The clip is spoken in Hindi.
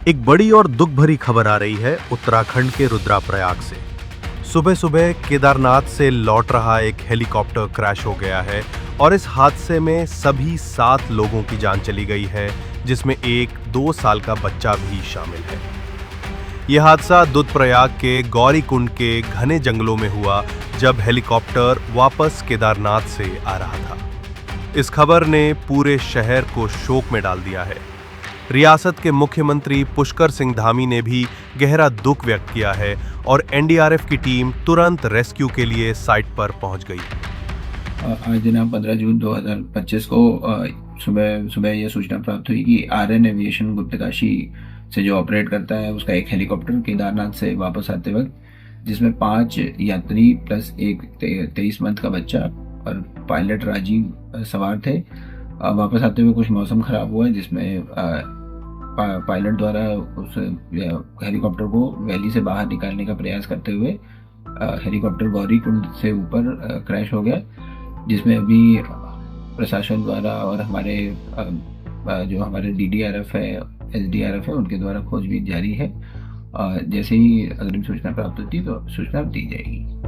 एक बड़ी और दुख भरी खबर आ रही है उत्तराखंड के रुद्रप्रयाग से। सुबह सुबह केदारनाथ से लौट रहा एक हेलीकॉप्टर क्रैश हो गया है और इस हादसे में सभी 7 लोगों की जान चली गई है, जिसमें एक 2 साल का बच्चा भी शामिल है। यह हादसा रुद्रप्रयाग के गौरीकुंड के घने जंगलों में हुआ, जब हेलीकॉप्टर वापस केदारनाथ से आ रहा था। इस खबर ने पूरे शहर को शोक में डाल दिया है। रियासत के मुख्यमंत्री पुष्कर सिंह धामी ने भी गहरा दुख व्यक्त किया है और एनडीआरएफ की टीम तुरंत रेस्क्यू के लिए साइट पर पहुंच गई। आज दिनांक 15 जून 2025 को सुबह सुबह यह सूचना प्राप्त हुई कि आर्यन एविएशन गुप्तकाशी से जो ऑपरेट करता है उसका एक हेलीकॉप्टर केदारनाथ से वापस आते वक्त, जिसमें 5 यात्री प्लस एक 23 मंथ का बच्चा और पायलट राजीव सवार थे। वापस आते हुए कुछ मौसम खराब हुआ, जिसमें पायलट द्वारा उस हेलीकॉप्टर को वैली से बाहर निकालने का प्रयास करते हुए हेलीकॉप्टर गौरीकुंड से ऊपर क्रैश हो गया, जिसमें अभी प्रशासन द्वारा और हमारे डीडीआरएफ है, एसडीआरएफ है, उनके द्वारा खोजबीन जारी है। जैसे ही अग्रिम सूचना प्राप्त होती है तो सूचना दी जाएगी।